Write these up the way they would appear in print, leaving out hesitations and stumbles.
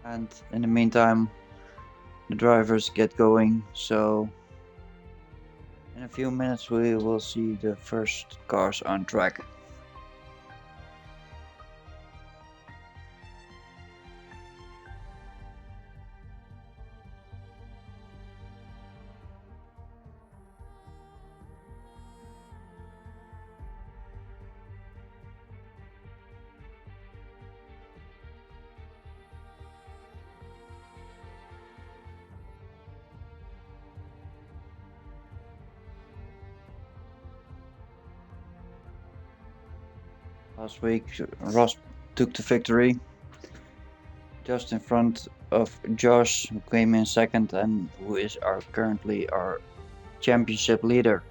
And in the meantime, the drivers get going, so in a few minutes we will see the first cars on track. Last week Ross took the victory just in front of Josh, who came in second and who is currently our championship leader.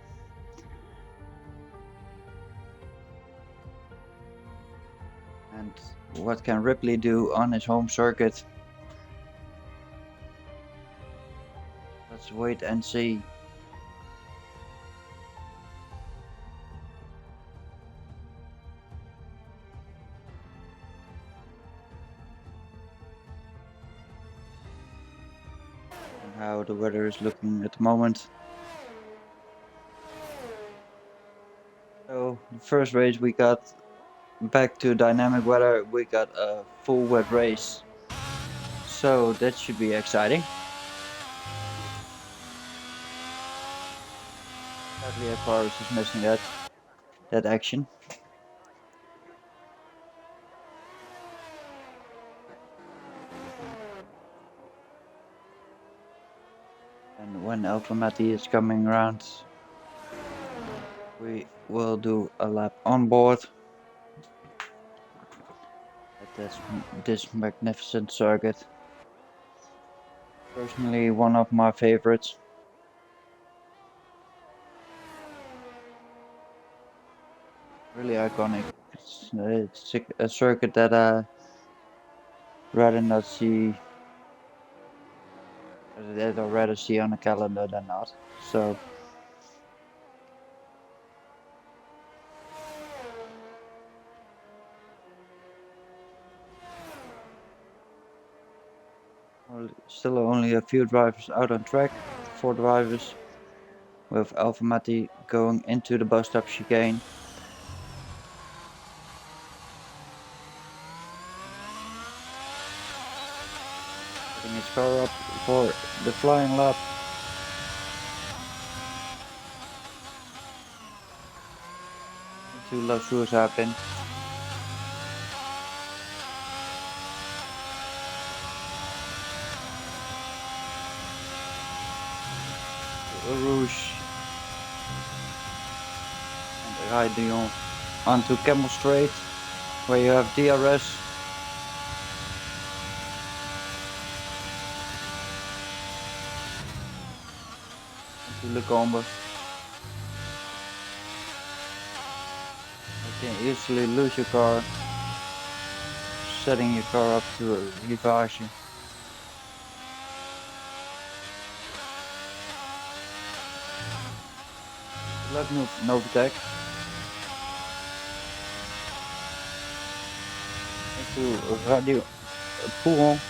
And what can Ripley do on his home circuit? Let's wait and see. And how the weather is looking at the moment. So the first race we got back to dynamic weather, we got a full wet race. So that should be exciting. Sadly, Aquarius is missing that action. And when Alpha Mati is coming around, we will do a lap on board at this magnificent circuit. Personally, one of my favorites. Really iconic. It's a circuit that I rather not see, that I'd rather see on a calendar than not. So still only a few drivers out on track. 4 drivers, with Alpha Mati going into the bus stop chicane. Putting his car up for the flying lap. Into La Surzapin. Rouge and Raidion onto Camel Straight, where you have DRS. Into Le Combe. You can easily lose your car, setting your car up to a rivage. Let's move Novitec into Radio Pouron,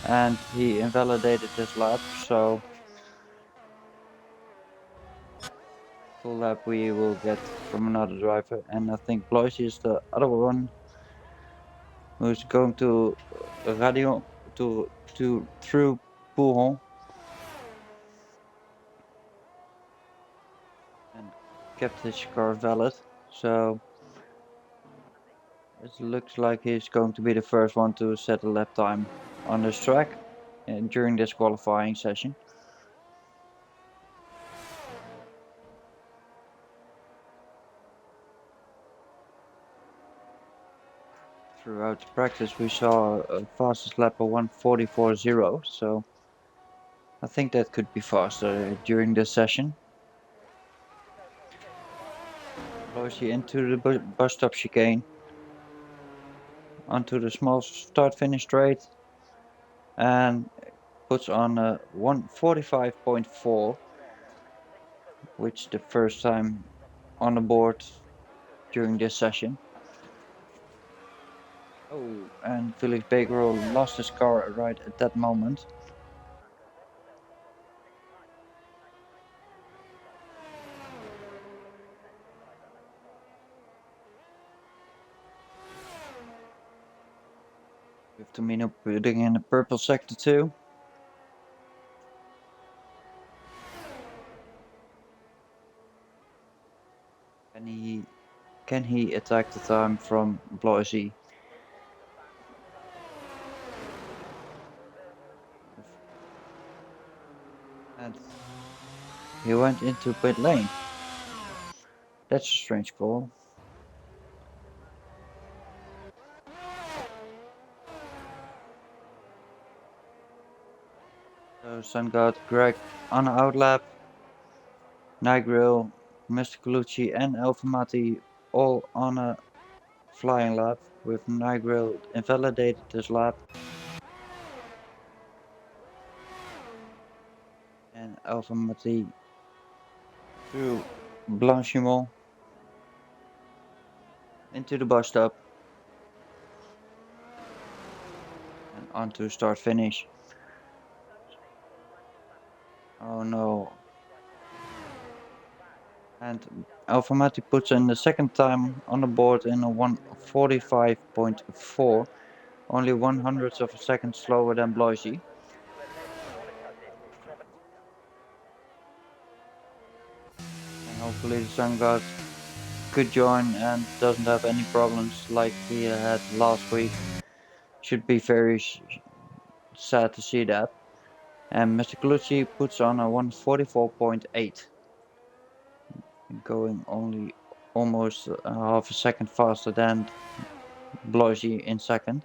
and he invalidated his lap, so full lap we will get from another driver, and I think Blois is the other one who's going to Radio through Pouron and kept his car valid, so it looks like he's going to be the first one to set a lap time on this track during this qualifying session. Throughout practice we saw a fastest lap of 1:44.0, so I think that could be faster during this session. Closely into the bus stop chicane, onto the small start finish straight, and puts on a 1:45.4, which the first time on the board during this session. Oh, and Felix Baker lost his car right at that moment. With Tomino putting in a purple sector too. Can he attack the time from Bloisy? And he went into pit lane. That's a strange call. So Sun God, Greg on an outlap. Nigel, Mr. Colucci and Alphamati all on a flying lap, with Nigel invalidated this lap. And Alphamati through Blanchimont into the bus stop. And on to start finish. Oh no. And Alphamati puts in the second time on the board in a 1:45.4, only 1/100th of a second slower than Bloisy. And hopefully the Sun God could join and doesn't have any problems like he had last week. Should be very sad to see that. And Mr. Colucci puts on a 1:44.8, going only almost half a second faster than Bloisy in second.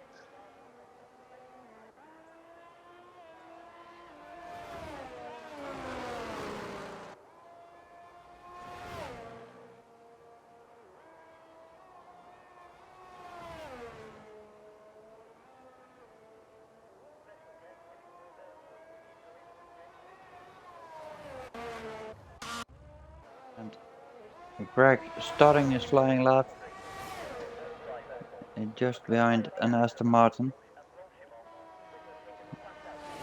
And Greg starting his flying lap and just behind an Aston Martin.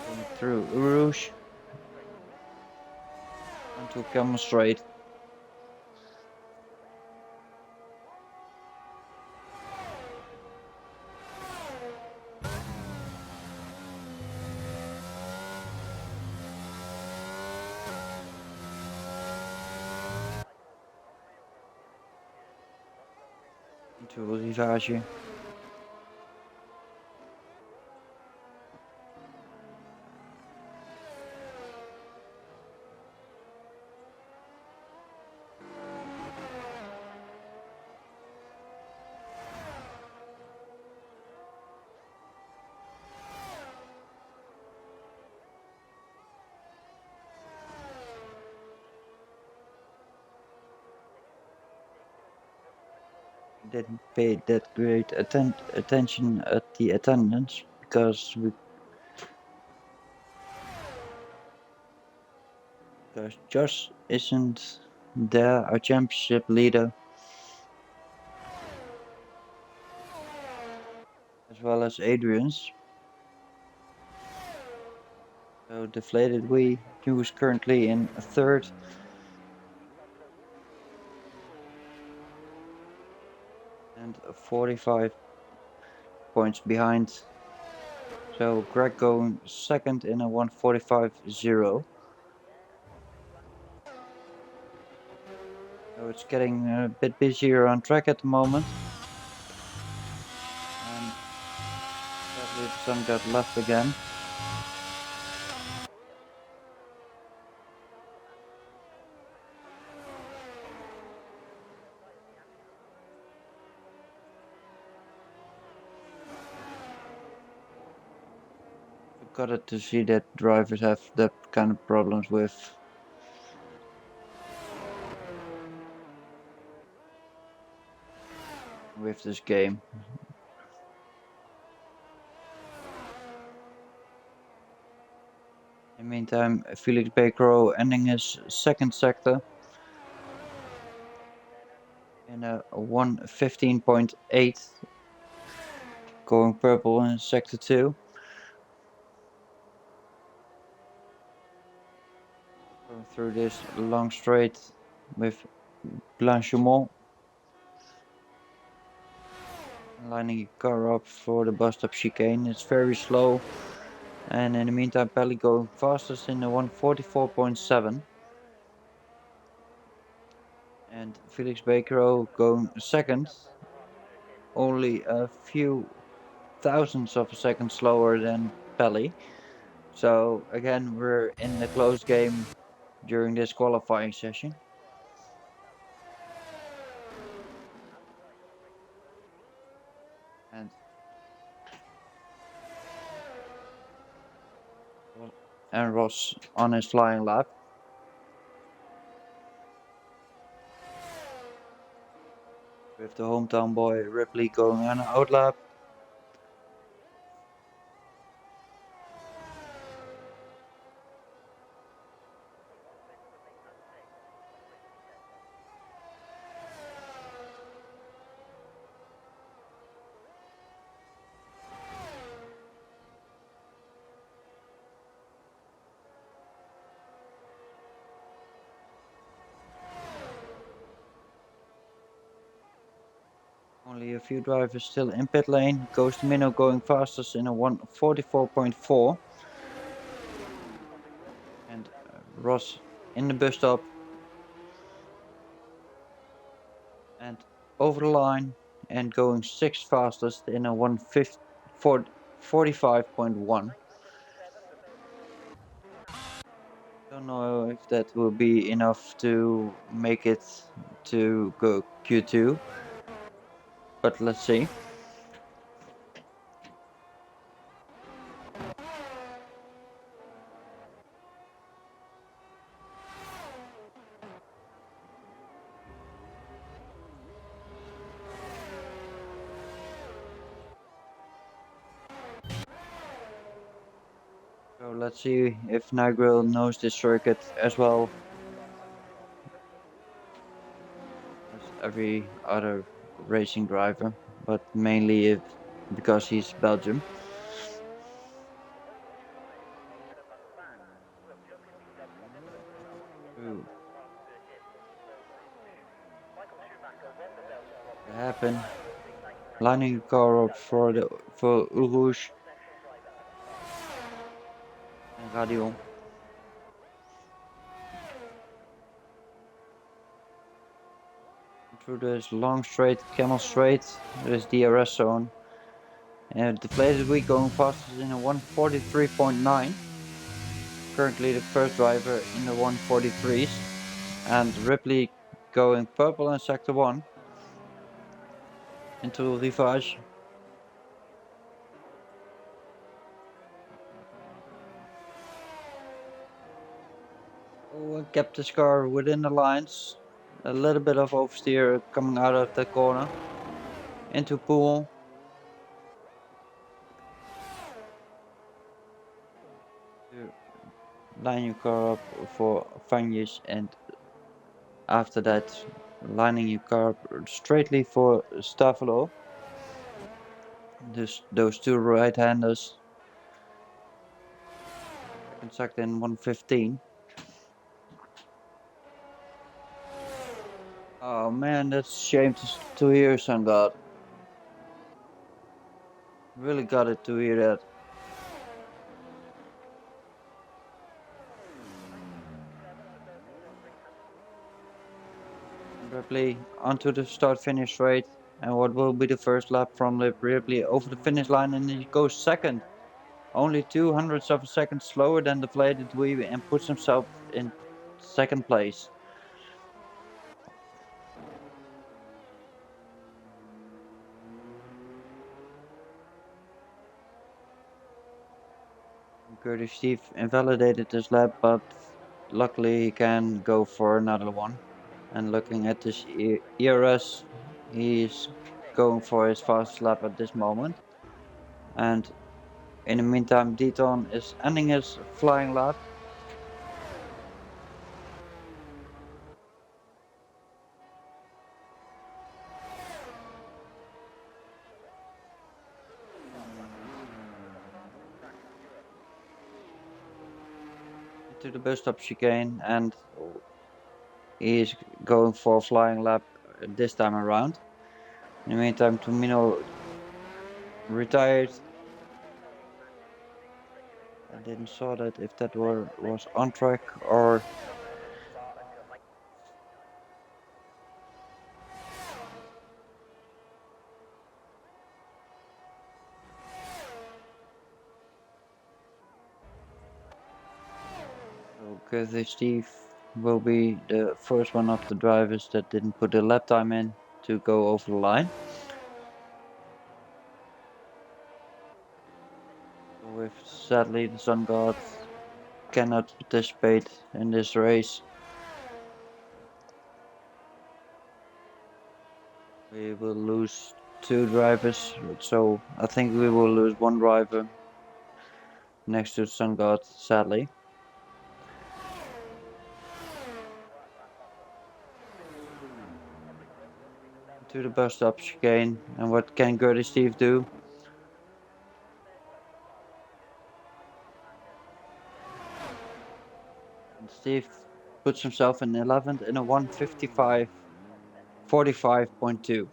Going through Rouge onto Camel Straight. Into Rivage. Didn't pay that great attention at the attendance because Josh isn't there, our championship leader, as well as Adrian's. So deflated we, who is currently in third. And 45 points behind. So Greg going second in a 1:45.0. So it's getting a bit busier on track at the moment. And sadly the Sun got left again. Got it to see that drivers have that kind of problems with this game. In the meantime, Felix Baker ending his second sector in a 1:15.8, going purple in sector 2. Going through this long straight with Blanchimont. Lining your car up for the bus stop chicane. It's very slow. And in the meantime, Pelly going fastest in the 144.7. And Felix Bakero going second. Only a few thousandths of a second slower than Pelly. So again, we're in the close game during this qualifying session. And Ross on his flying lap. With the hometown boy Ripley going on an out lap. Only a few drivers still in pit lane. Ghost Minnow going fastest in a 144.4. And Ross in the bus stop. And over the line and going 6th fastest in a 145.1. Don't know if that will be enough to make it to go Q2. But let's see. So let's see if Nigel knows this circuit as well as every other racing driver, but mainly because he's Belgium. Ooh. To happen. Lining the car up for Urush and Radio. Through this long straight, camel straight, there is DRS zone. And deflated wheel going fastest in a 143.9. Currently the first driver in the 143s. And Ripley going purple in sector 1. Into Rivage. Oh, kept his car within the lines. A little bit of oversteer coming out of the corner. Into Pool. Line your car up for Vanjes, and after that lining your car up straightly for Stavelo. Those two right-handers. Second sucked in 115. Oh man, that's a shame to hear, son God. Really got it to hear that. Ripley onto the start-finish straight, and what will be the first lap from Ripley over the finish line, and he goes second. Only 200ths of a second slower than the deflated Dweeby, and puts himself in second place. Curtis Steve invalidated this lap, but luckily he can go for another one. And looking at this ERS, he's going for his fastest lap at this moment. And in the meantime, Deaton is ending his flying lap. to the bus stop chicane, and he is going for a flying lap this time around. In the meantime, Tomino retired. I didn't saw that if that was on track or. Okay, Steve will be the first one of the drivers that didn't put the lap time in to go over the line. With sadly the Sun God cannot participate in this race. We will lose 2 drivers, so I think we will lose 1 driver next to Sun God, sadly. To the bus stop chicane, and what can Gertie Steve do? And Steve puts himself in 11th in a 1:55:45.2.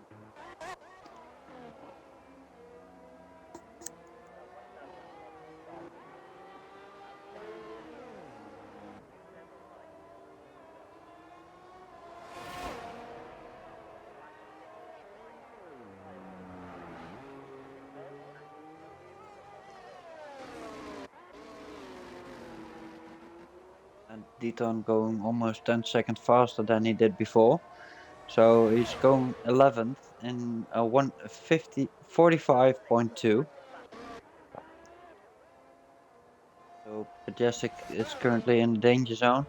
And Deaton going almost 10 seconds faster than he did before. So he's going 11th in a 1:50:45.2. So Padgestic is currently in the danger zone.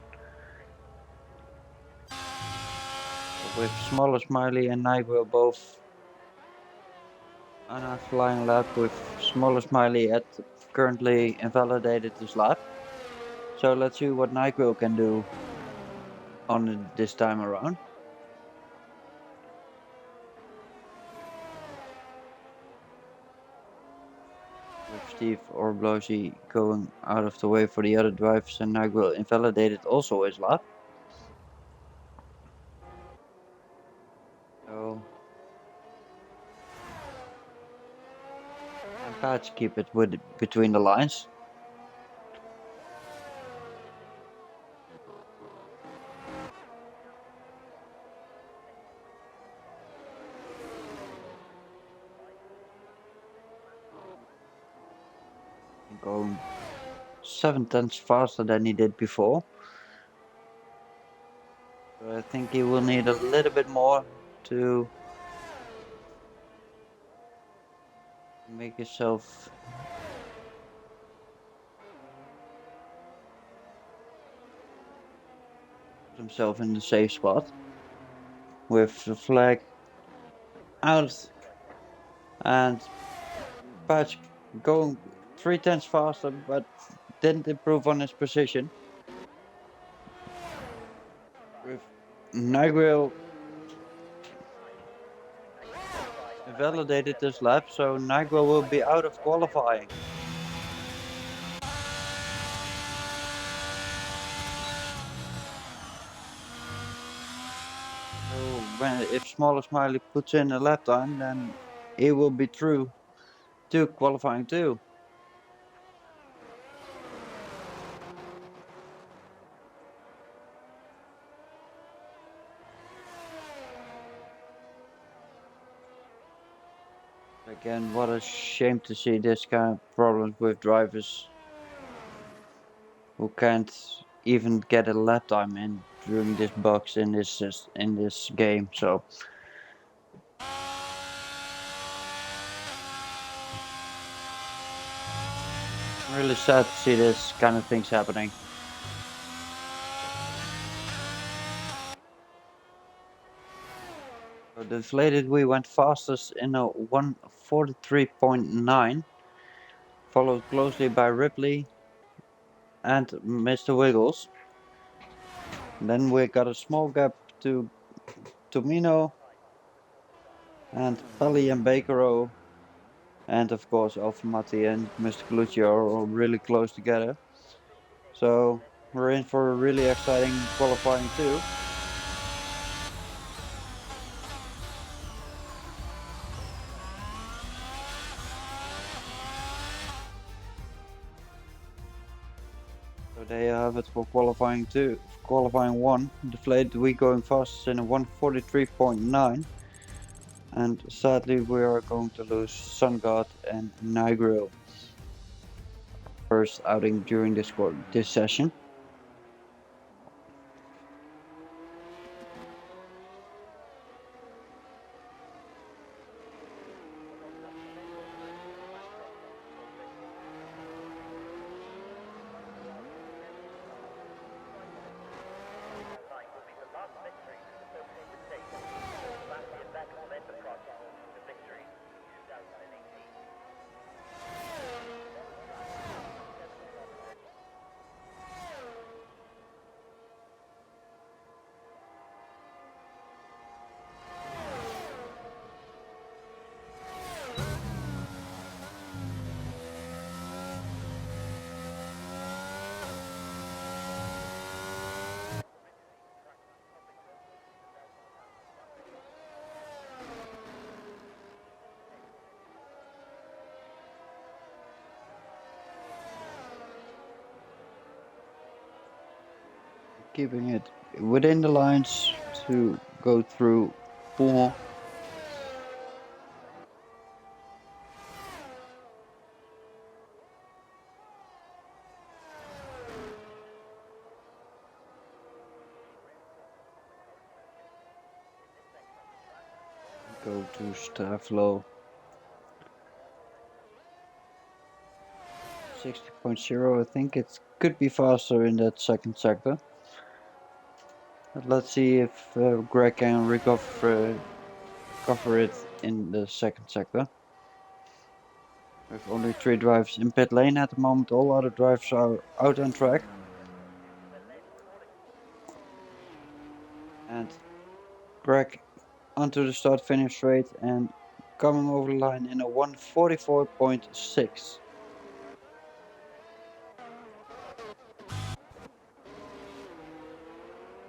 With Smaller Smiley and Nigel both on a flying lap, with Smaller Smiley at currently invalidated his lap. So let's see what Nigel can do on this time around. With Steve Orblosi going out of the way for the other drivers, and Nigel invalidated also his lap. So and Patch keep it with between the lines. Going 7 tenths faster than he did before. So I think he will need a little bit more to make himself in the safe spot. With the flag out and Patch going 3 tenths faster, but didn't improve on his position. With Nigel invalidated this lap, so Nigel will be out of qualifying. So if Smaller Smiley puts in a lap time, then he will be through to qualifying too. Again, what a shame to see this kind of problems with drivers who can't even get a lap time in during this box in this game. So really sad to see this kind of things happening. So the deflated we went fastest in a 1:43.9, followed closely by Ripley and Mr. Wiggles. Then we got a small gap to Tomino and Pelly and Bakero, and of course Alphamati and Mr. Colucci are all really close together. So We're in for a really exciting qualifying too. So there you have it for qualifying two. Qualifying one, deflated we going fastest in a 143.9. And sadly we are going to lose SunGod and Nigro. First outing during this session. Keeping it within the lines to go through Pool. Go to Stavlo. 60.0, I think it could be faster in that second sector. But let's see if Greg can cover it in the second sector. With only 3 drivers in pit lane at the moment, all other drivers are out on track. And Greg onto the start finish straight and coming over the line in a 144.6.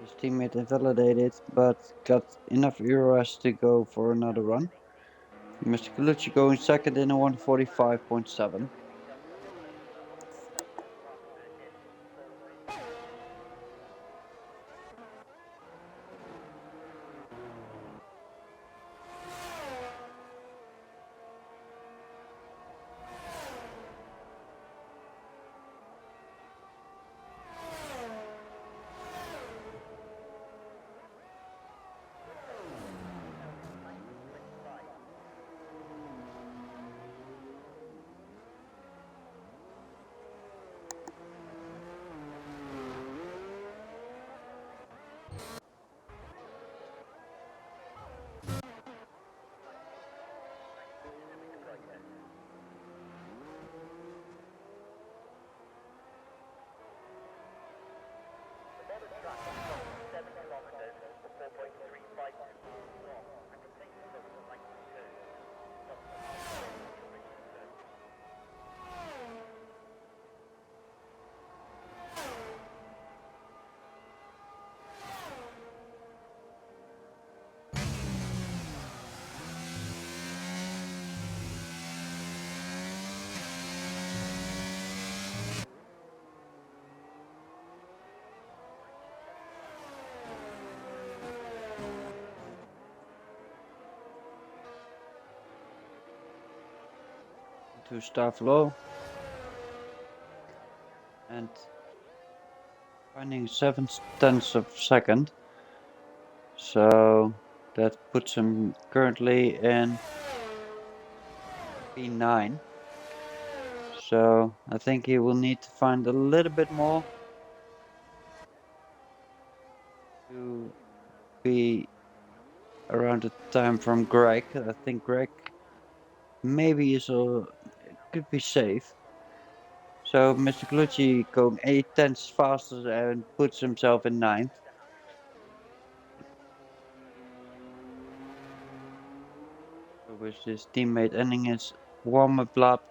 His teammate invalidated, but got enough ERS to go for another run. Mr. Colucci going second in a 145.7. To start low and finding 7/10 of a second, so that puts him currently in P9. So I think he will need to find a little bit more to be around the time from Greg. I think Greg maybe could be safe. So Mr. Clucci going 8/10 faster and puts himself in 9th. So with his teammate ending his warm-up lap.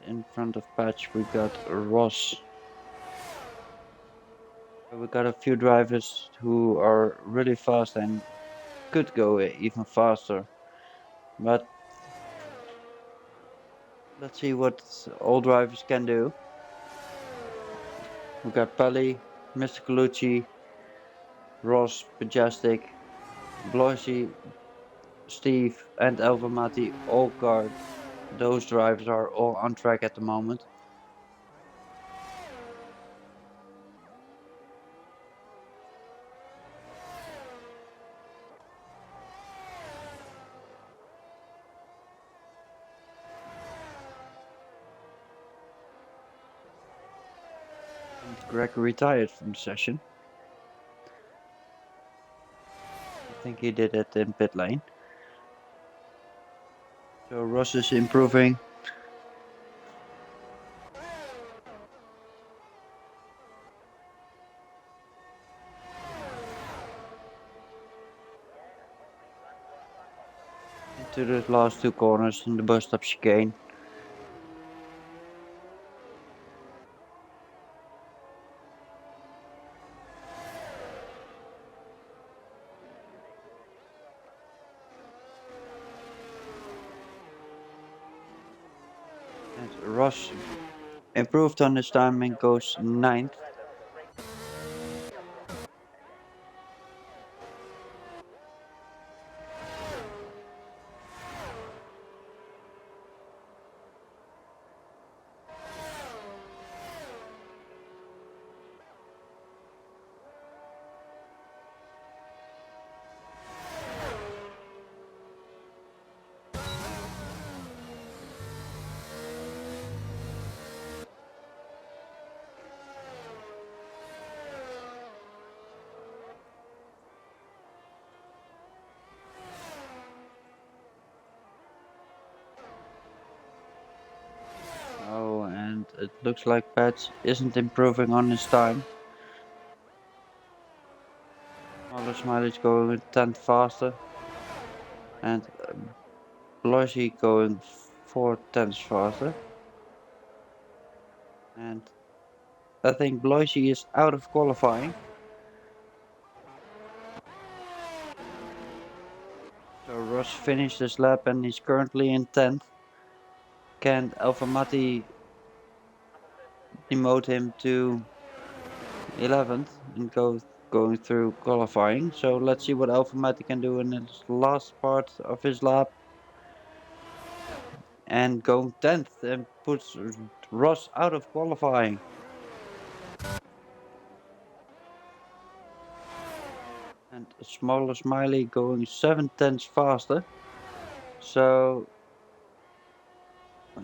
And in front of Patch we got Ross. We got a few drivers who are really fast and could go even faster. But let's see what all drivers can do. We got Pelly, Mr. Colucci, Ross, Padgestic, Bloisy, Steve and Alvamati all car. Those drivers are all on track at the moment. And Greg retired from the session. I think he did it in pit lane. So Ross is improving. Into the last two corners in the bus stop chicane. And Ross improved on his time and goes 9th. Oh, and it looks like Patch isn't improving on his time. Smiley's going 10th faster. And Bloisy going 4 tenths faster. And I think Bloisy is out of qualifying. So Ross finished his lap and he's currently in 10th. Can Alfamati demote him to 11th and going through qualifying? So let's see what Alfamati can do in his last part of his lap. And going 10th and puts Ross out of qualifying. And Smaller Smiley going 7 tenths faster. So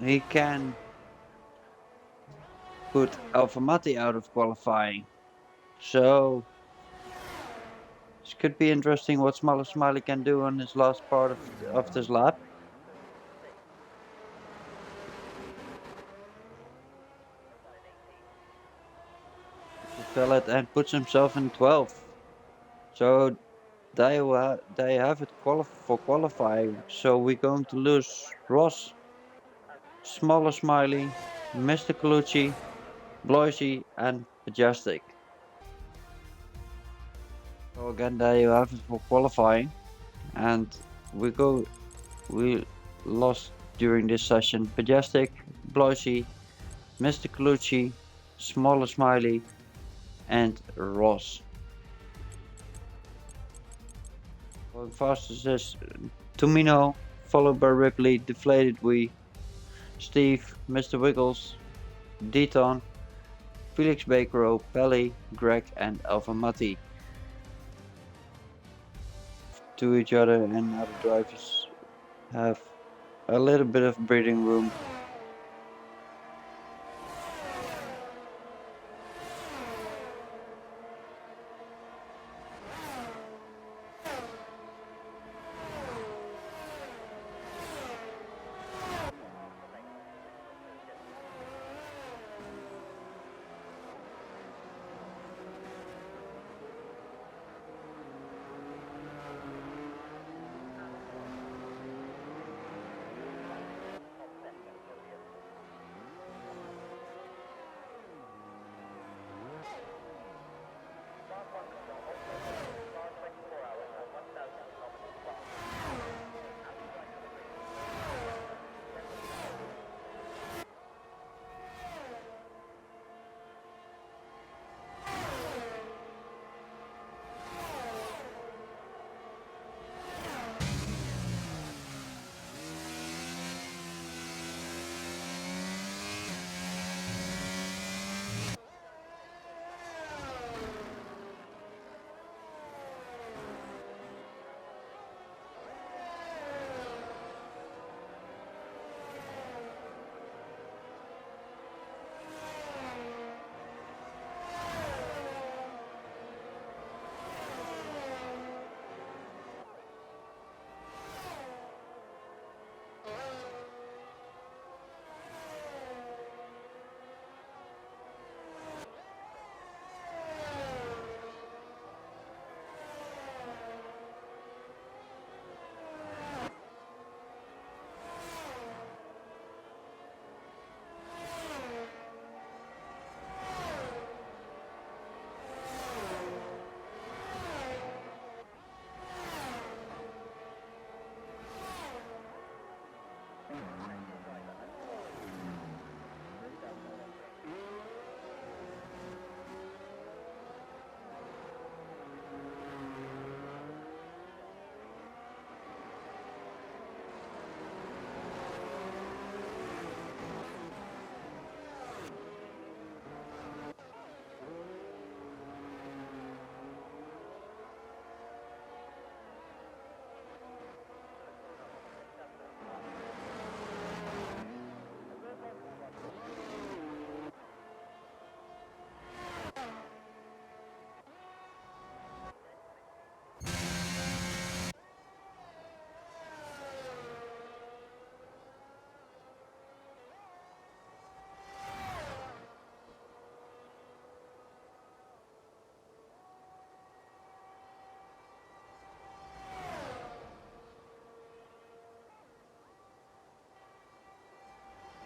he can put Alfamati out of qualifying. So this could be interesting what Smaller Smiley can do on his last part of this lap. Pellet and puts himself in 12th. So they have it for qualifying. So we're going to lose Ross, Smaller Smiley, Mr. Colucci, Bloisy and Padgestic. So again, there you have it for qualifying. And we lost during this session Padgestic, Bloisy, Mr. Colucci, Smaller Smiley, and Ross. Going fastest is Tumino, followed by Ripley, Deflated Wee, Steve, Mr. Wiggles, Deton, Felix Bakero, Pelly, Greg, and Alfamati. To each other, and other drivers have a little bit of breathing room.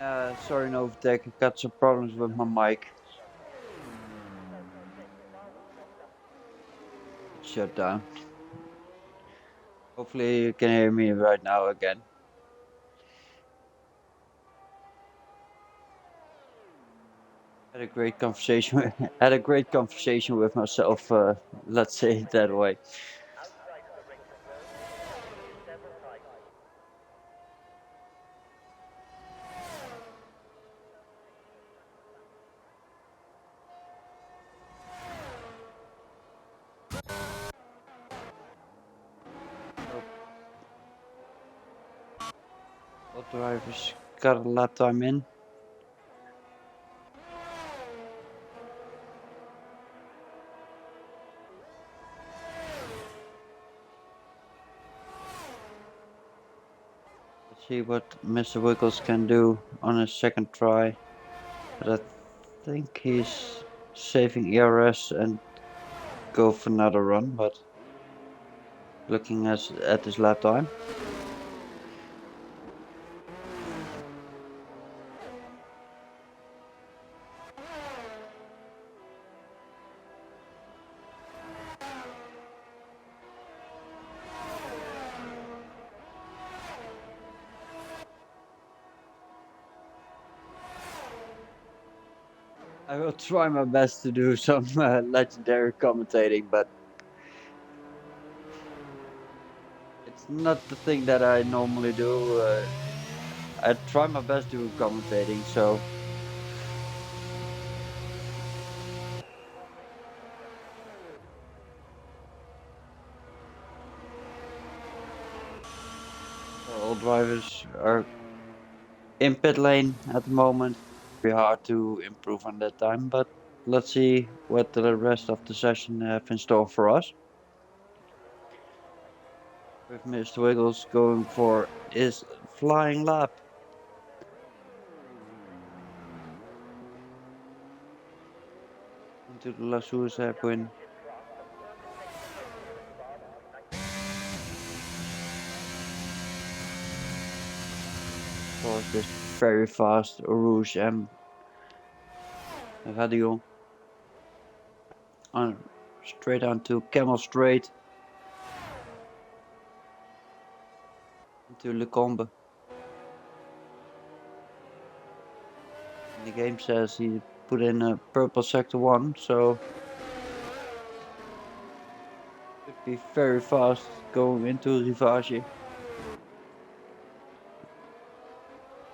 Sorry, Novatech, I got some problems with my mic. It shut down. Hopefully you can hear me right now again. Had a great conversation. Had a great conversation with myself. Let's say it that way. All drivers got a lap time in. Let's see what Mr. Wiggles can do on his second try. But I think he's saving ERS and go for another run. But looking at his lap time. I will try my best to do some legendary commentating, but it's not the thing that I normally do. I try my best to do commentating, so all drivers are in pit lane at the moment. Very hard to improve on that time, but let's see what the rest of the session have in store for us. With Mr. Wiggles going for his flying lap. Into the Lassour's hairpin. Of course, this very fast Rouge and Radio. On straight onto Camel Straight. Into Lecombe. The game says he put in a purple sector 1, so should be very fast going into Rivage.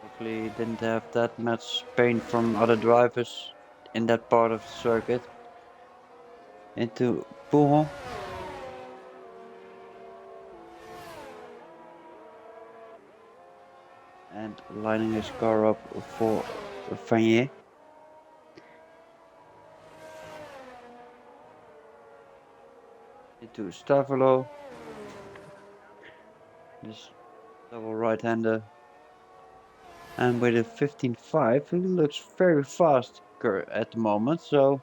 Hopefully he didn't have that much pain from other drivers in that part of the circuit. Into Pouron. And lining his car up for Vanier. Into Stavolo. This double right-hander. And with a 15.5, he looks very fast at the moment. So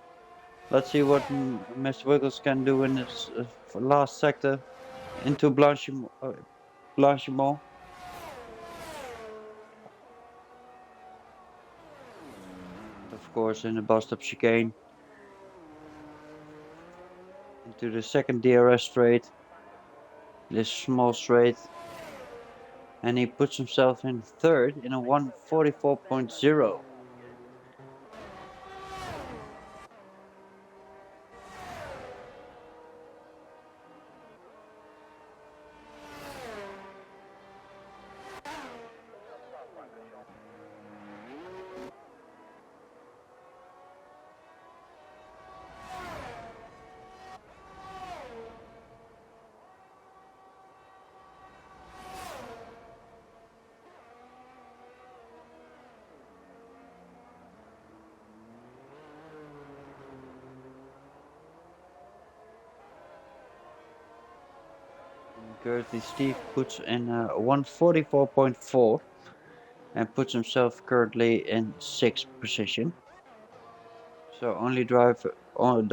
let's see what Mr. Wiggles can do in this last sector into Blanchimont. Of course, in the bus-stop chicane. Into the second DRS straight. This small straight. And he puts himself in third in a 144.0. Currently Steve puts in a 144.4 and puts himself currently in 6th position. So the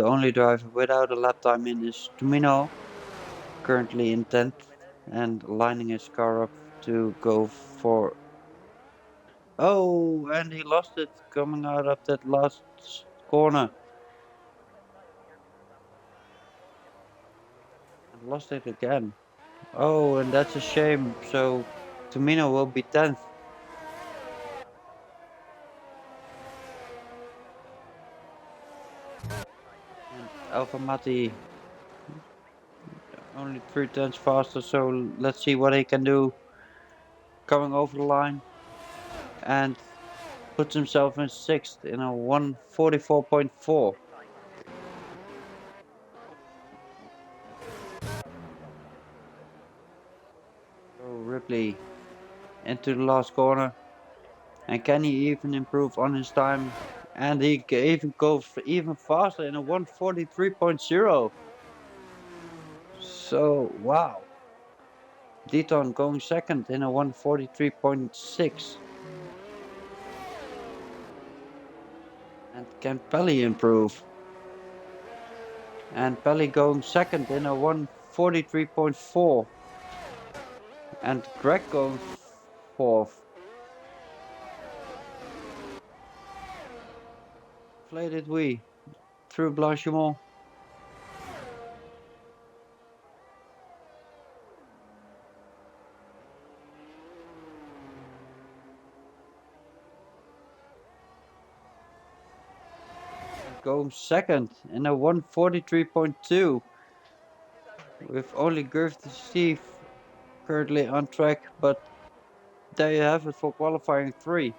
only driver without a lap time in is Tumino, currently in 10th and lining his car up to go for Oh, and he lost it coming out of that last corner. And lost it again. Oh, and that's a shame. So Tomino will be 10th. And Alpha Mati only 3 tenths faster. So let's see what he can do coming over the line. And puts himself in 6th in a 144.4. So Ripley into the last corner. And can he even improve on his time? And he can even go even faster in a 143.0. So, wow. Deaton going second in a 143.6. And can Pelly improve? And Pelly going second in a 143.4. And Greg going fourth. Inflated we through Blanchimont. Going second in a 143.2. With only Griff Steve currently on track, but there you have it for qualifying 3.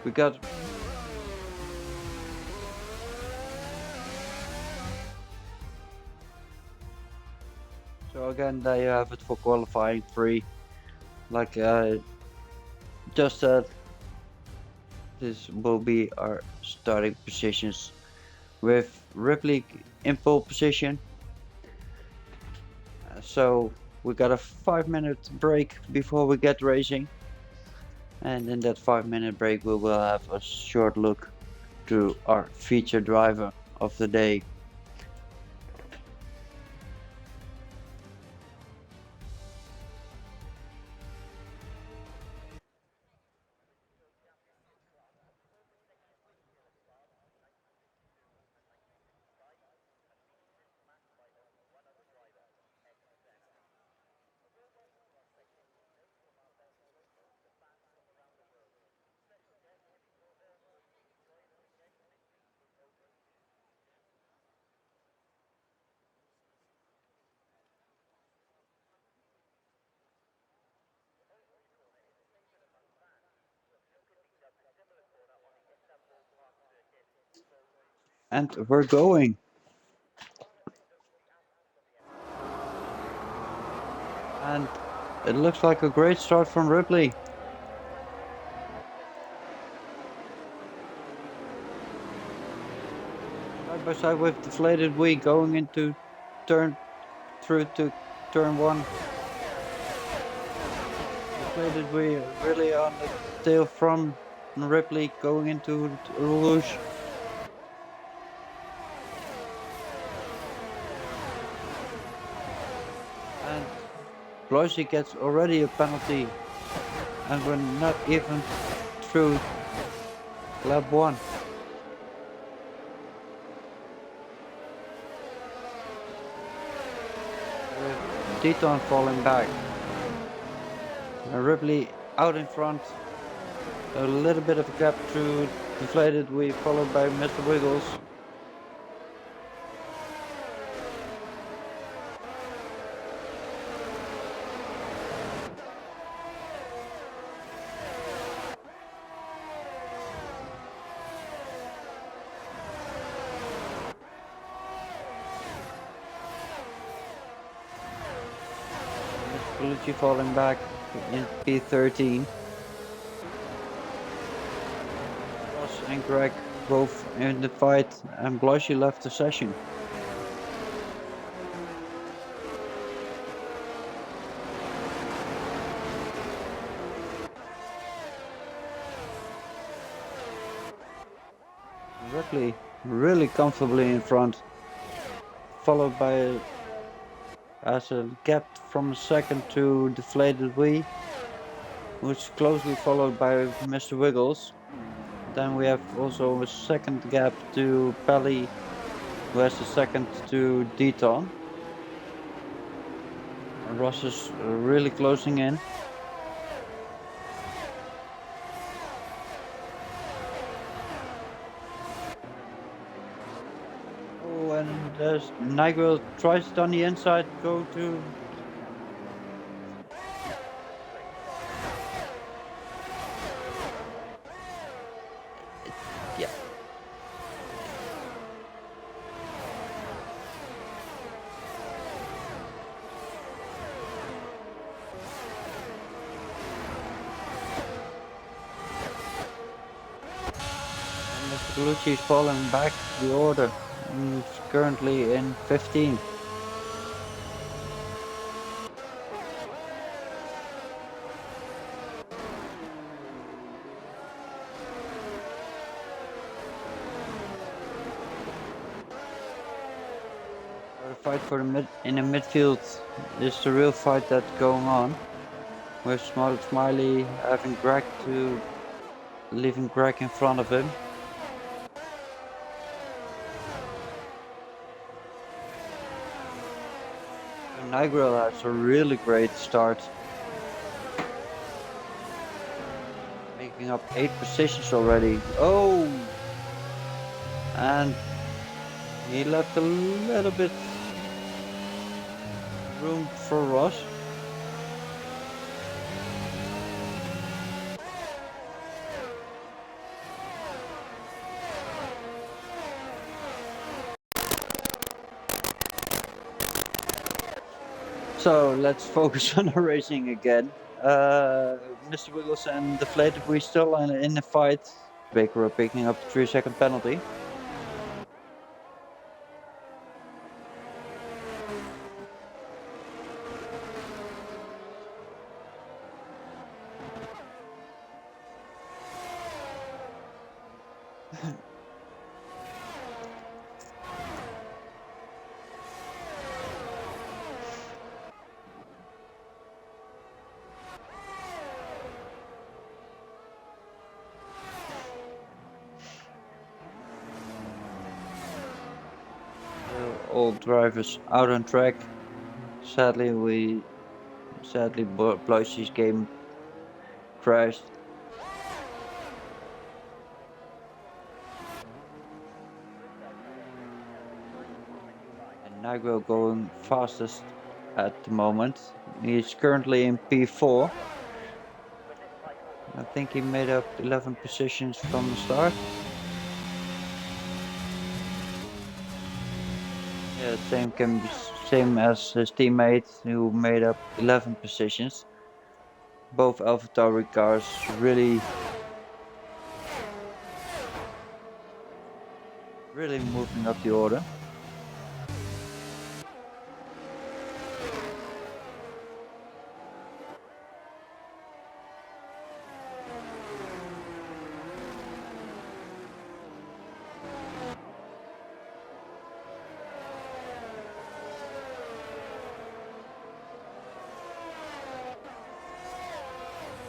We got so again there you have it for qualifying 3. Like I just said, this will be our starting positions with Ripley in pole position. So we got a 5-minute break before we get racing, and in that 5-minute break we will have a short look to our feature driver of the day. And we're going. And it looks like a great start from Ripley. Side by side with deflated wheel going into turn through to turn 1. Deflated wheel really on the tail from Ripley going into Rouge. And Bloisy gets already a penalty. And we're not even through lap 1. With Deaton falling back. And Ripley out in front. A little bit of a gap through deflated wheel followed by Mr. Wiggles. Colucci falling back in P13. Ross and Greg both in the fight, and Bloisy left the session. Ripley really comfortably in front, followed by as a gap from second to deflated wheel, who's closely followed by Mr. Wiggles. Then we have also a second gap to Pelly, who has the second to Deton. Ross is really closing in. Oh, and there's Nigel tries it on the inside, go to. Yeah. And Mr. Galucci is falling back the order. He's currently in 15th. The fight for the in the midfield is the real fight that's going on. With Smiley having Greg to leaving Greg in front of him. Nigel has a really great start, making up 8 positions already. Oh, and he left a little bit room for Ross. So let's focus on the racing again. Mr. Wiggles and Deflated, we still in the fight. Baker picking up the 3-second penalty. All drivers out on track. Sadly, Bloisey's game crashed. And Nigel going fastest at the moment. He's currently in P4. I think he made up 11 positions from the start. Yeah, same as his teammate who made up 11 positions. Both AlphaTauri cars really moving up the order.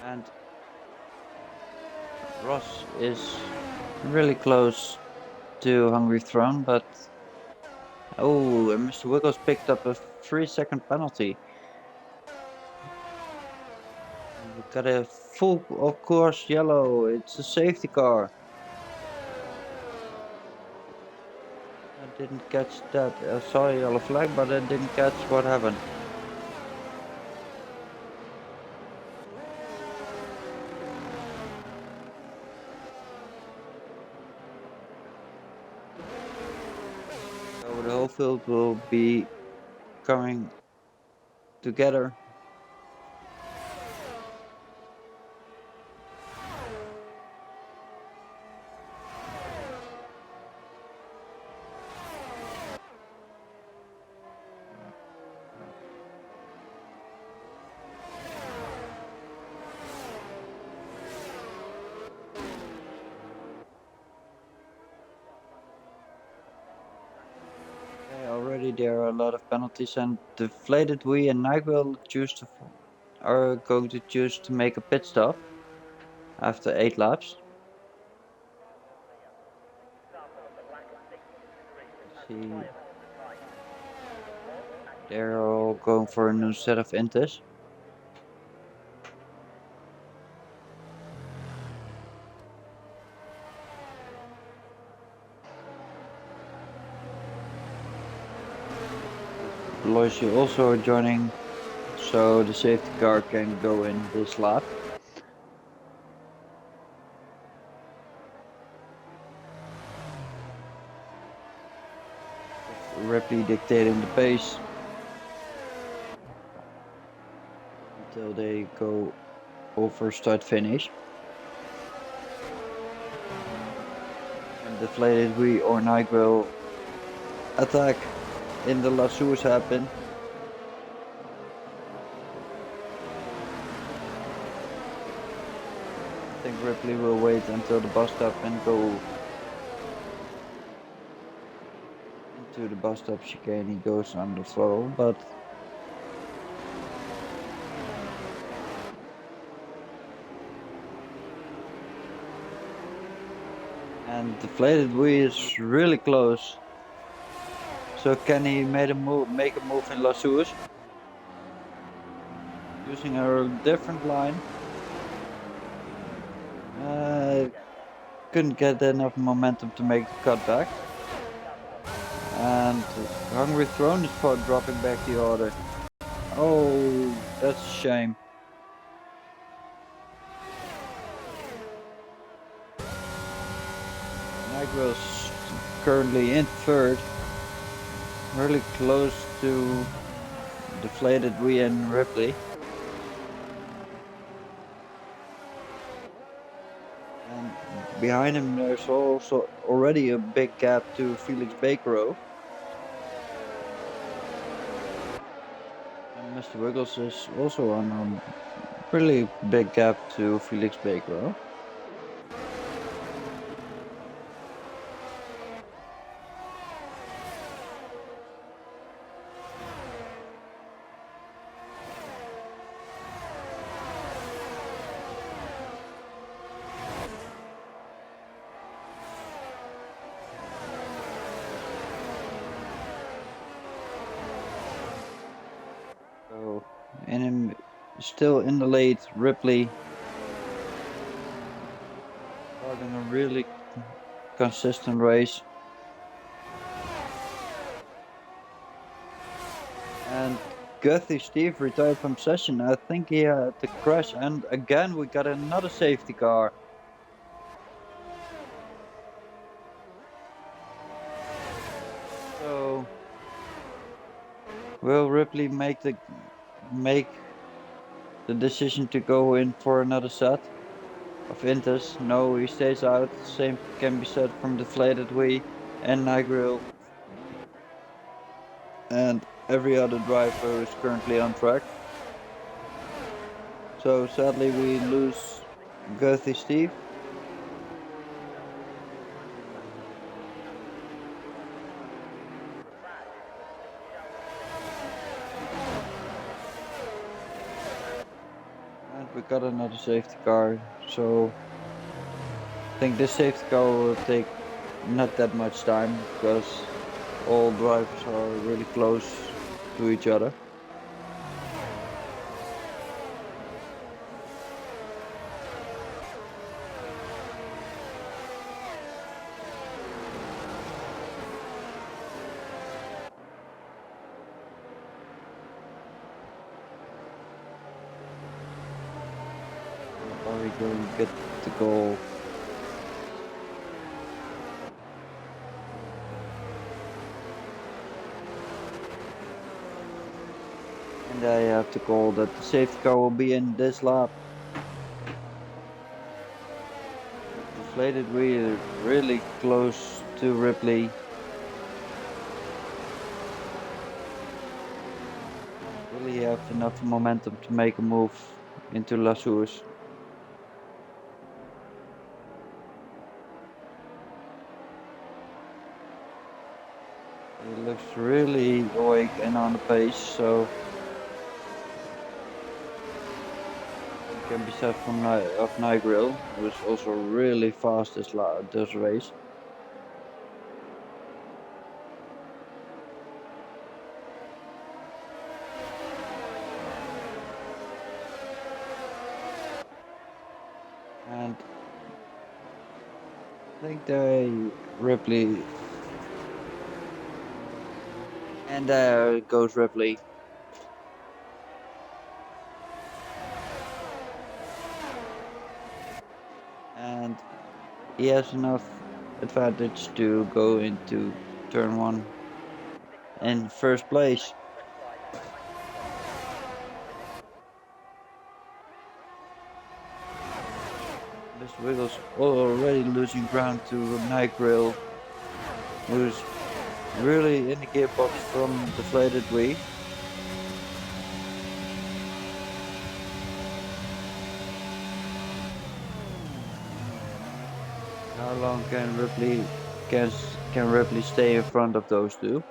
And Ross is really close to Hungry Throne, but oh, and Mr. Wiggles picked up a 3-second penalty. We got a full, of course, yellow. It's a safety car. I didn't catch that. I saw a yellow flag, but I didn't catch what happened. So the whole field will be coming together. Already there are a lot of penalties, and Deflated We and Nigel choose to are going to choose to make a pit stop after 8 laps. See, they're all going for a new set of inters. Loisy also joining, so the safety car can go in this lap. Ripley dictating the pace until they go over start finish. And deflated we or Nike will attack in the lassos happen. I think Ripley will wait until the bus stop and go into the bus stop chicane. He goes on the flow, but and deflated wheel is really close. So can he make a move in lassos? Using a different line. Couldn't get enough momentum to make the cutback. And Hungry Throne is for dropping back the order. Oh, that's a shame. Nightwell's currently in third. Really close to deflated Wee and Ripley. And behind him there's also already a big gap to Felix Bakero. And Mr. Wiggles is also on a really big gap to Felix Bakero. So, and still in the lead, Ripley starting a really consistent race. And Guthy Steve retired from session. I think he had the crash, and again we got another safety car. So will Ripley make the decision to go in for another set of inters? No, he stays out. Same can be said from Deflated Wee and Nigril. And every other driver is currently on track. So sadly we lose Guthy Steve. And we got another safety car, so I think this safety car will take not that much time because all drivers are really close to each other. Are we going to get the goal? And I have to call that the safety car will be in this lap. Deflated wheel really close to Ripley. Will he have enough momentum to make a move into Lassours? He looks really awake and on the pace, so Can be said from of IIRL, who is also really fast this race. And I think Ripley, and there goes Ripley. And he has enough advantage to go into turn 1 in first place. Mr. Wiggles already losing ground to IIRL, who's really in the gearbox from deflated wheel. How long can Ripley stay in front of those two?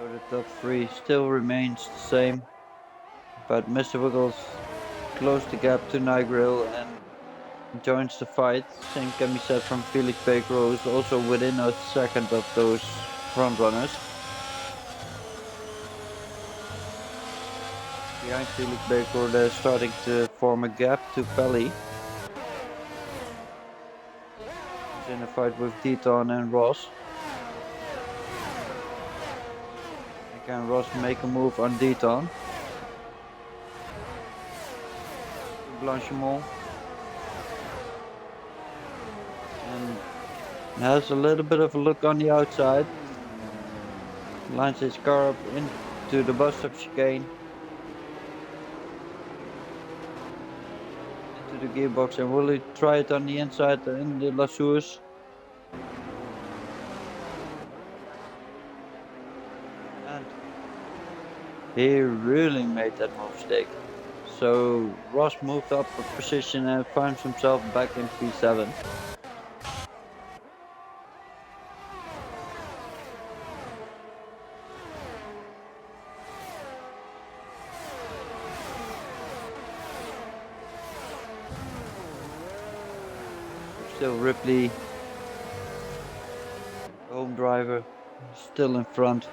So the top 3 still remains the same, but Mr. Wiggles closed the gap to IIRL and joins the fight. Same can be said from Felix Baker, who is also within a second of those front runners. Behind Felix Baker, they're starting to form a gap to Pelly. He's in a fight with Teton and Ross. And can Ross make a move on Teton? Blanchimont. And has a little bit of a look on the outside. Lines his car up into the bus stop chicane. Into the gearbox, and will he try it on the inside in the Lassours? And he really made that mistake. So Ross moved up a position and finds himself back in P7. Still Ripley, home driver, still in front.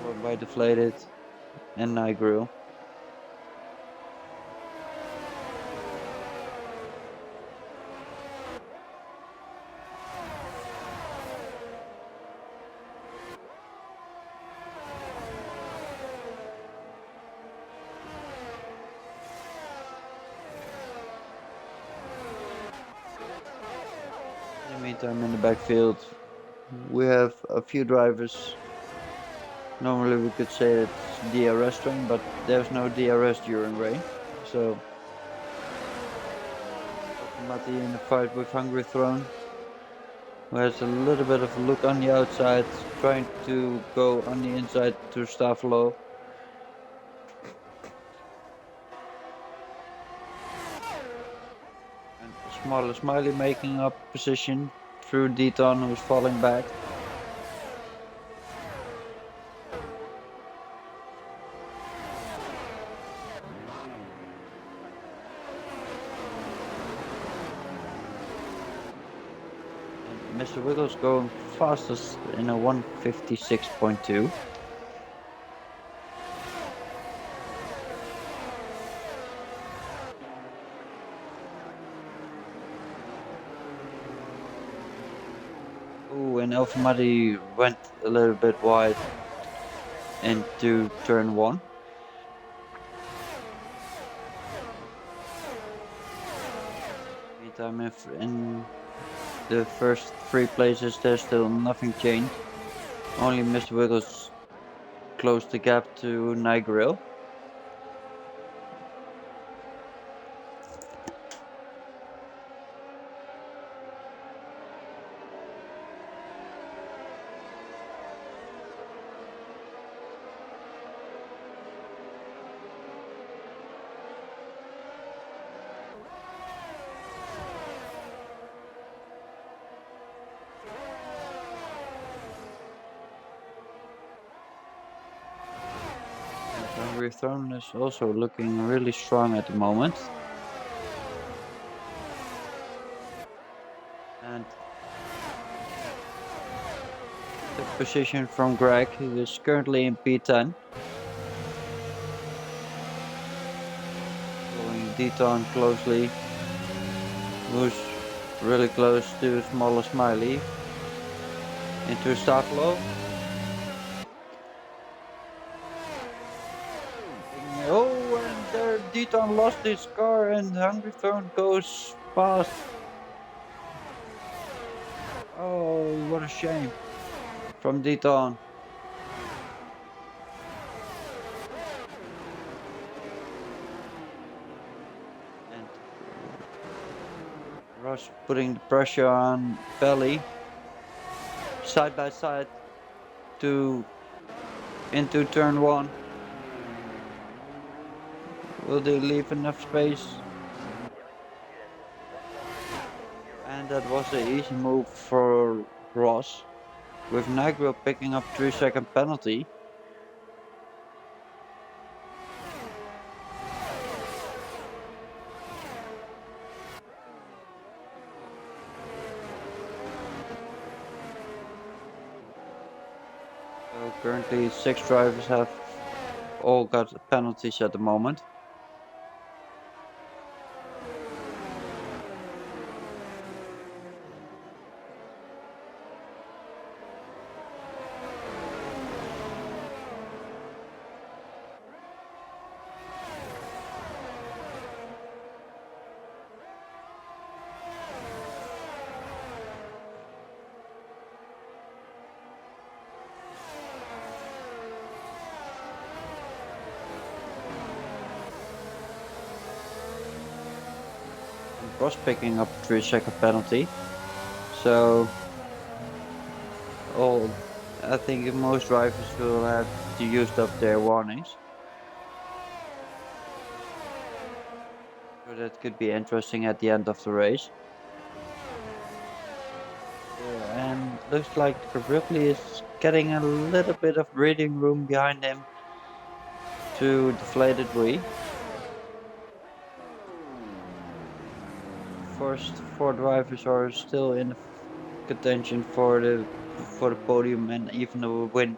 Followed by Deflated and IIRL. In the meantime, in the backfield, we have a few drivers. Normally we could say it's DRS train, but there's no DRS during rain. So Matti in the fight with Hungry Throne, who has a little bit of a look on the outside, trying to go on the inside to Stavlo. And Smaller Smiley making up position through Deton, who's falling back. And Mr. Wiggles going fastest in a 156.2. Ooh, and Elfamadi went a little bit wide into turn 1. Meantime, in the first 3 places there's still nothing changed. Only Mr. Wiggles close the gap to IIRL. Hungry Throne is also looking really strong at the moment. And the position from Greg, who is currently in P10. Following Deton closely, who's really close to Smaller Smiley. Into Stavlo. Oh, and there Deton lost his car and Hungry Throne goes past. Oh, what a shame from Deton. And Rush putting the pressure on Belly. Side by side into turn 1. Will they leave enough space? And that was an easy move for Ross, with IIRL picking up 3-second penalty. So currently 6 drivers have all got penalties at the moment. Was picking up 3-second penalty. So I think most drivers will have to use up their warnings. So that could be interesting at the end of the race. And looks like Ripley is getting a little bit of breathing room behind him to deflated wheel. First 4 drivers are still in contention for the podium and even a win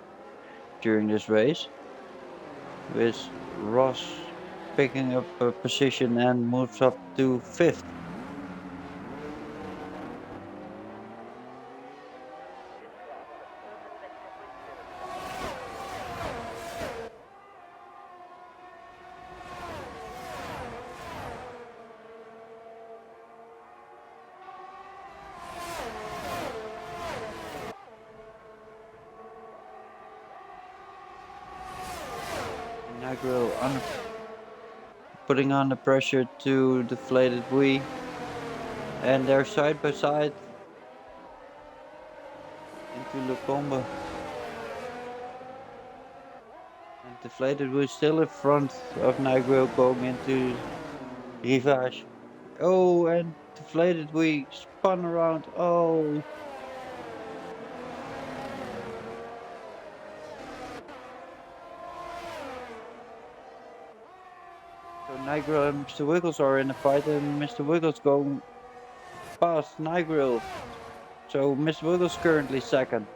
during this race, with Ross picking up a position and moves up to 5th. IIRL putting on the pressure to deflated wheel, and they're side by side into Le Combe. And deflated wheel still in front of IIRL going into Rivage. Oh, and deflated wheel spun around. Oh. So IIRL and Mr. Wiggles are in a fight, and Mr. Wiggles going past IIRL. So Mr. Wiggles currently 2nd.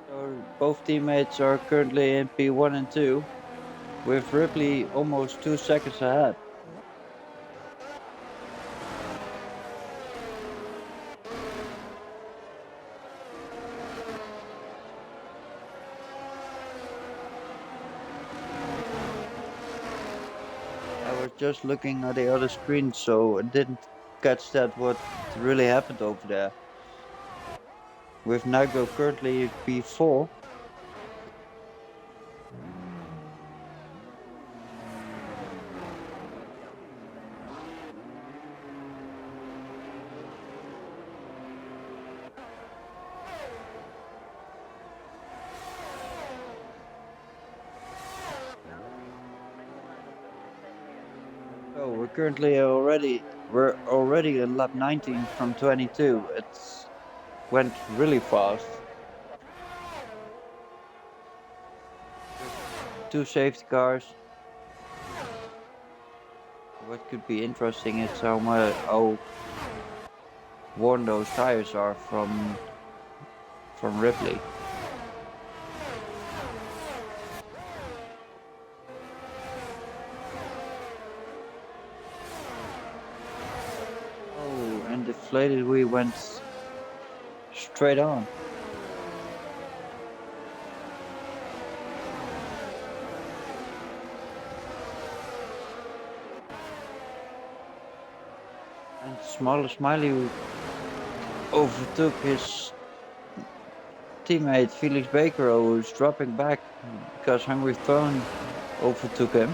So both teammates are currently in P1 and 2, with Ripley almost 2 seconds ahead. I was just looking at the other screen, so I didn't catch that what really happened over there. with Nigro currently P4. So we're already in lap 19 from 22. It went really fast. Two safety cars. What could be interesting is how worn those tires are from Ripley. Oh, and deflated we went straight on. And Smaller Smiley overtook his teammate Felix Baker, who's dropping back because Hungry Throne overtook him.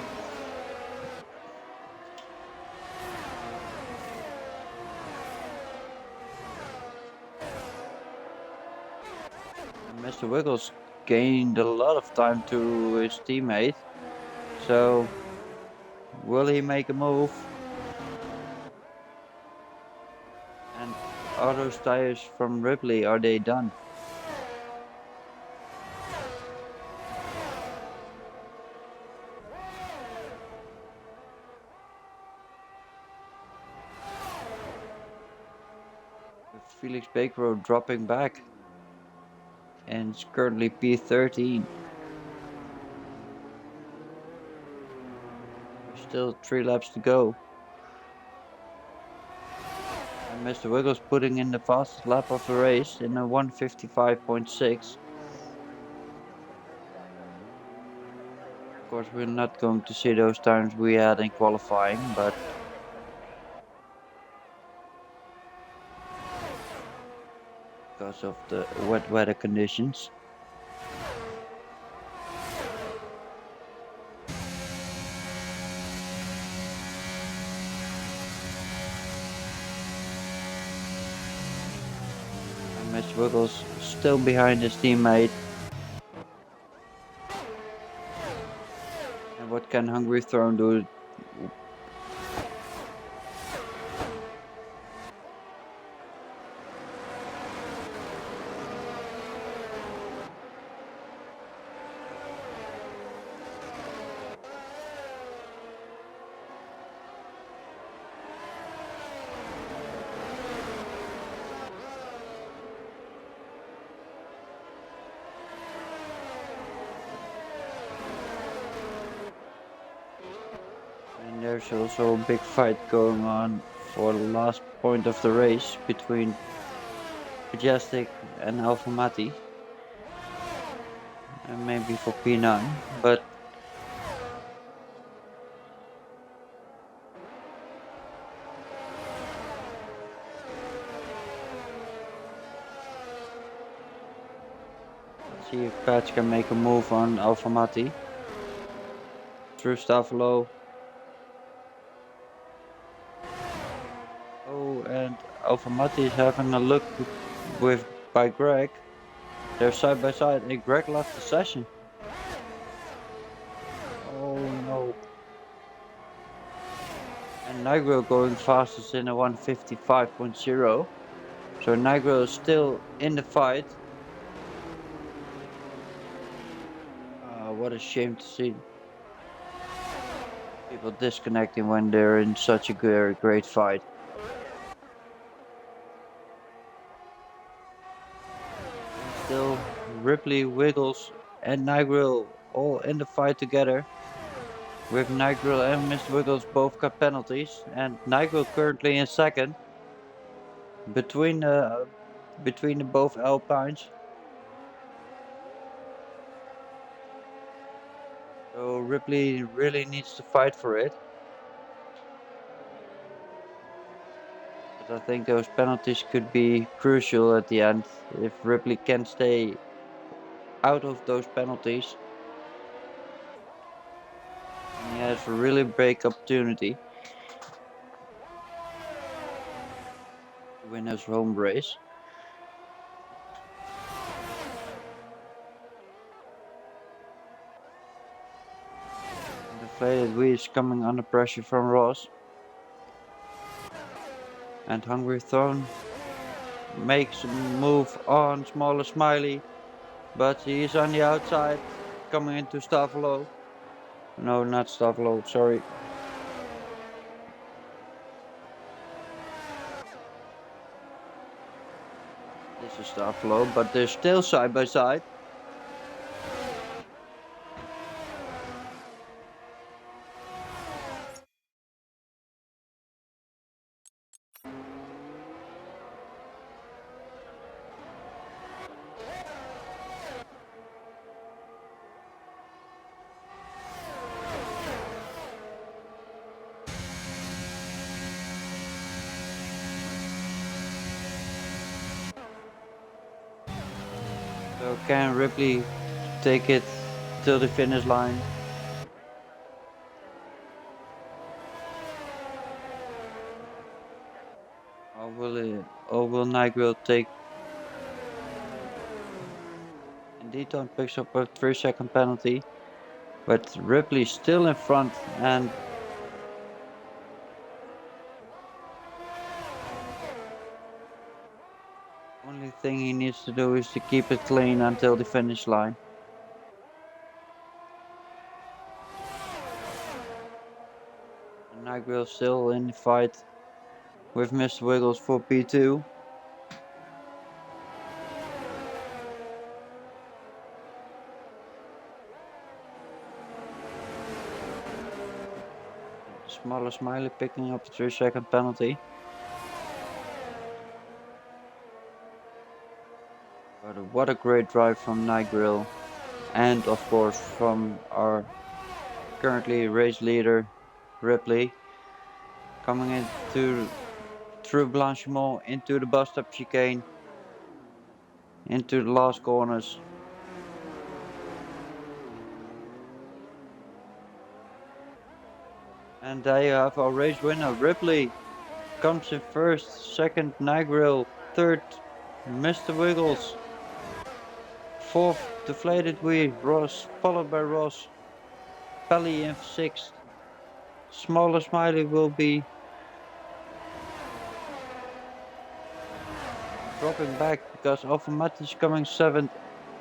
And Mr. Wiggles gained a lot of time to his teammate. So, will he make a move? And are those tires from Ripley, are they done? With Felix Baker dropping back. And it's currently P13. There's still 3 laps to go. And Mr. Wiggles putting in the fastest lap of the race in a 1:55.6. Of course, we're not going to see those times we had in qualifying, but because of the wet weather conditions. And Mr. Wiggles still behind his teammate. And what can Hungry Throne do? And there's also a big fight going on for the last point of the race between Padgestic and Alphamati. And maybe for P9, but let's see if Patch can make a move on Alphamati. Through Stavolo. Oh, and Alphamati is having a look by Greg. They're side by side and Greg left the session. Oh no. And Nigro going fastest in a 1:55.0. So Nigro is still in the fight. What a shame to see people disconnecting when they're in such a great fight. And still Ripley, Wiggles and Nigro all in the fight together. With Nigro and Mr. Wiggles both got penalties, and Nigro currently in second between the both Alpines. So Ripley really needs to fight for it. But I think those penalties could be crucial at the end. If Ripley can stay out of those penalties, and he has a really big opportunity to win his home race. The deflated wheel is coming under pressure from Ross. And Hungry Throne makes a move on Smaller Smiley, but he is on the outside, coming into Stavolo. No, not Stavolo, sorry. This is Stavolo, but they're still side by side. So can Ripley take it till the finish line? Or will Nigel take? Indeed, Don picks up a 3-second penalty, but Ripley still in front, and only thing he needs to do is to keep it clean until the finish line. Nigel still in the fight with Mr. Wiggles for P2. Smaller Smiley picking up a 3-second penalty. But what a great drive from Nigel, and of course from our currently race leader Ripley, coming into through Blanchimont into the bus stop chicane, into the last corners. And there you have our race winner. Ripley comes in first, second Nigel, third Mr. Wiggles, fourth Deflated Wheel, Ross, followed by Ross, Pelly in sixth. Smaller Smiley will be dropping back because Alphamati is coming 7th,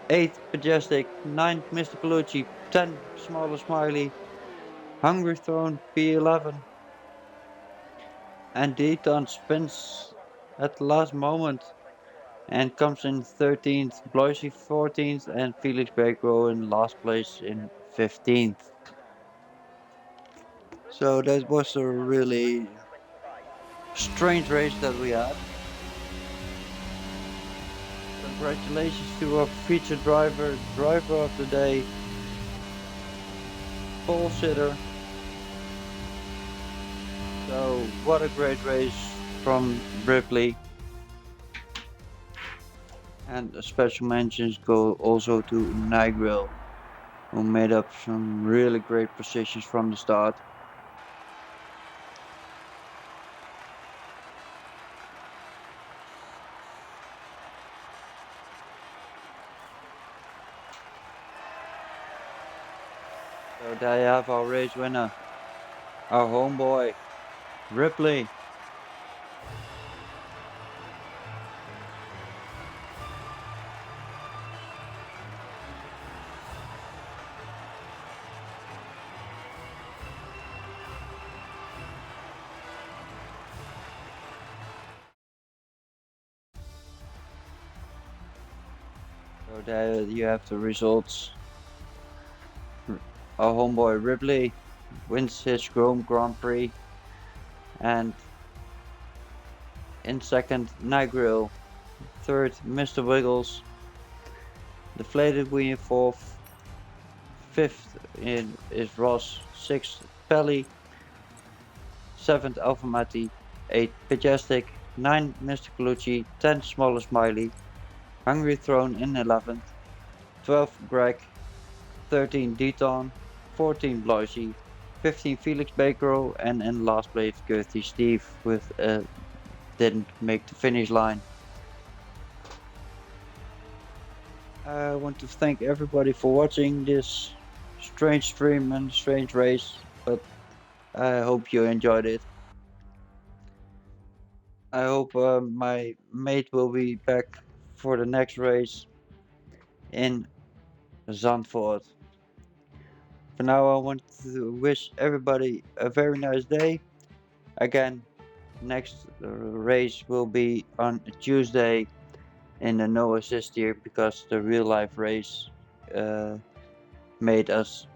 8th Padgestic, 9th Mr. Pellucci, 10th Smaller Smiley, Hungry Throne P11, and Deton spins at the last moment and comes in 13th, Bloisy 14th, and Felix Bakero in last place in 15th. So that was a really strange race that we had. Congratulations to our featured driver of the day, Paul Sitter. So what a great race from Ripley. And special mentions go also to Nigel, who made up some really great positions from the start. So there you have our race winner, our homeboy, Ripley. So there you have the results. Our homeboy Ripley wins his Chrome Grand Prix, and in second Nigel, third Mr. Wiggles, Deflated Wheel in fourth, fifth is Ross, sixth Pelly, seventh Alphamati, eighth Padgestic, 9 Mr. Colucci, 10 Smaller Smiley, Hungry Throne in 11th, 12 Greg, 13 Deton, 14 Bloisy, 15 Felix Bakero, and in last place Gertie Steve with didn't make the finish line. I want to thank everybody for watching this strange stream and strange race, but I hope you enjoyed it. I hope my mate will be back for the next race in Zandvoort. For now, I want to wish everybody a very nice day. Again, next race will be on Tuesday in the no assist here because the real life race uh, made us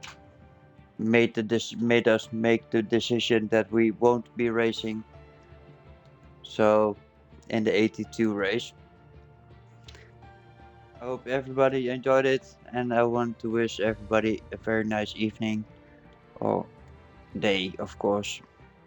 made us make the decision that we won't be racing. So in the 82 race. I hope everybody enjoyed it, and I want to wish everybody a very nice evening or day, of course.